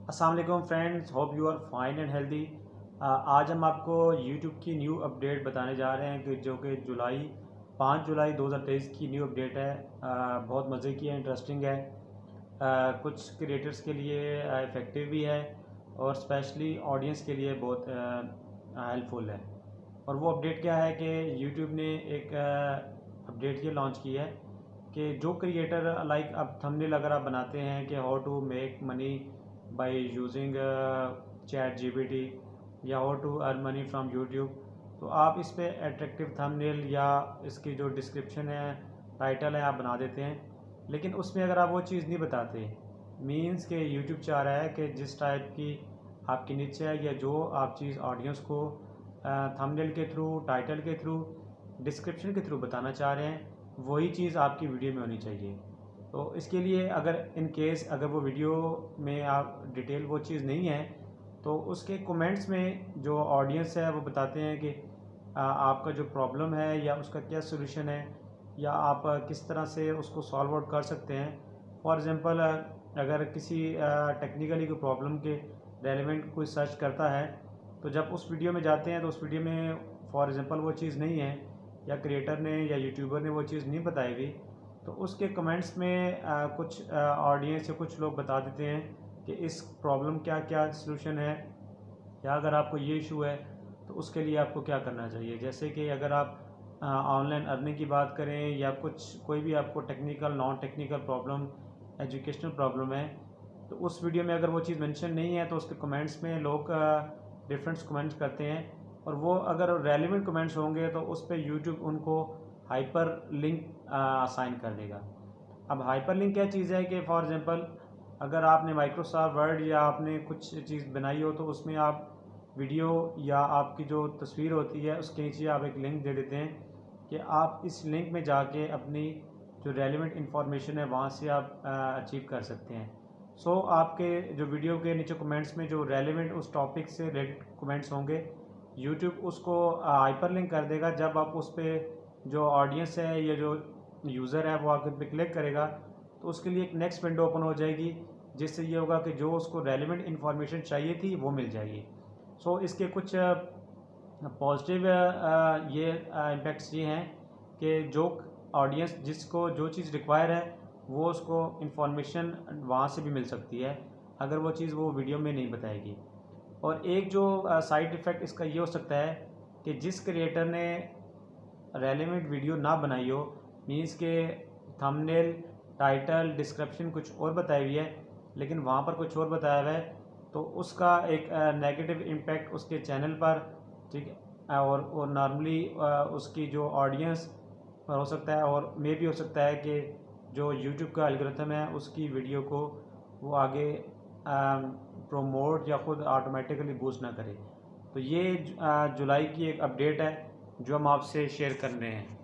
अस्सलाम वालेकुम friends, hope you are fine and healthy. आज हम आपको YouTube की न्यू अपडेट बताने जा रहे हैं कि जो कि 5 जुलाई 2023 की न्यू अपडेट है। बहुत मज़े की है, इंटरेस्टिंग है। कुछ क्रिएटर्स के लिए इफ़ेक्टिव भी है और स्पेशली ऑडियंस के लिए बहुत हेल्पफुल है। और वो अपडेट क्या है कि YouTube ने एक अपडेट ये लॉन्च की है कि जो क्रिएटर लाइक अब थंबनेल अगर आप बनाते हैं कि how to make money by using ChatGPT या how to earn money from YouTube, तो आप इस पे अट्रैक्टिव थंबनेल या इसकी जो डिस्क्रिप्शन है, टाइटल है, आप बना देते हैं। लेकिन उसमें अगर आप वो चीज़ नहीं बताते, मीन्स के यूट्यूब चाह रहा है कि जिस टाइप की आपकी नीच है या जो आप चीज़ ऑडियंस को थंबनेल के थ्रू, टाइटल के थ्रू, डिस्क्रिप्शन के थ्रू बताना चाह रहे हैं, वही चीज़ आपकी वीडियो में होनी चाहिए। तो इसके लिए अगर इन केस अगर वो वीडियो में आप डिटेल वो चीज़ नहीं है, तो उसके कमेंट्स में जो ऑडियंस है वो बताते हैं कि आपका जो प्रॉब्लम है या उसका क्या सॉल्यूशन है या आप किस तरह से उसको सॉल्व आउट कर सकते हैं। फॉर एग्ज़ाम्पल अगर किसी टेक्निकली कोई प्रॉब्लम के रेलेवेंट कोई सर्च करता है, तो जब उस वीडियो में जाते हैं तो उस वीडियो में फॉर एग्ज़ाम्पल वो चीज़ नहीं है या क्रिएटर ने या यूट्यूबर ने वो चीज़ नहीं बताई हुई, तो उसके कमेंट्स में कुछ ऑडियंस या कुछ लोग बता देते हैं कि इस प्रॉब्लम क्या क्या सलूशन है या अगर आपको ये इशू है तो उसके लिए आपको क्या करना चाहिए। जैसे कि अगर आप ऑनलाइन अर्निंग की बात करें या कुछ कोई भी आपको technical non technical problem, educational problem है, तो उस वीडियो में अगर वो चीज़ मेंशन नहीं है तो उसके कमेंट्स में लोग डिफरेंट कमेंट्स करते हैं। और वो अगर रेलिवेंट कमेंट्स होंगे तो उस पर यूट्यूब उनको हाइपर लिंक असाइन कर देगा। अब हाइपर लिंक क्या चीज़ है कि फॉर एग्ज़ाम्पल अगर आपने माइक्रोसॉफ्ट वर्ड या आपने कुछ चीज़ बनाई हो तो उसमें आप वीडियो या आपकी जो तस्वीर होती है उसके नीचे आप एक लिंक दे देते हैं कि आप इस लिंक में जाके अपनी जो रेलिवेंट इंफॉर्मेशन है वहाँ से आप अचीव कर सकते हैं। सो आपके जो वीडियो के नीचे कमेंट्स में जो रेलिवेंट उस टॉपिक से रिलेटेड कमेंट्स होंगे, यूट्यूब उसको हाइपर लिंक कर देगा। जब आप उस पर जो ऑडियंस है या जो यूज़र है वो आकर पे क्लिक करेगा तो उसके लिए एक नेक्स्ट विंडो ओपन हो जाएगी, जिससे ये होगा कि जो उसको रेलिवेंट इन्फॉर्मेशन चाहिए थी वो मिल जाएगी। सो इसके कुछ पॉजिटिव ये इम्पैक्ट्स ये हैं कि जो ऑडियंस जिसको जो चीज़ रिक्वायर है वो उसको इन्फॉर्मेशन वहाँ से भी मिल सकती है, अगर वो चीज़ वो वीडियो में नहीं बताएगी। और एक जो साइड इफ़ेक्ट इसका ये हो सकता है कि जिस क्रिएटर ने रेलेवेंट वीडियो ना बनाई हो, मीन्स के थंबनेल, टाइटल, डिस्क्रिप्शन कुछ और बताई हुई है लेकिन वहाँ पर कुछ और बताया हुआ है, तो उसका एक नेगेटिव इम्पैक्ट उसके चैनल पर, ठीक है, और नॉर्मली उसकी जो ऑडियंस पर हो सकता है और मे भी हो सकता है कि जो यूट्यूब का एल्गोरिथम है उसकी वीडियो को वो आगे प्रोमोट या खुद ऑटोमेटिकली बूस्ट ना करे। तो ये जुलाई की एक अपडेट है जो हम आपसे शेयर कर रहे हैं।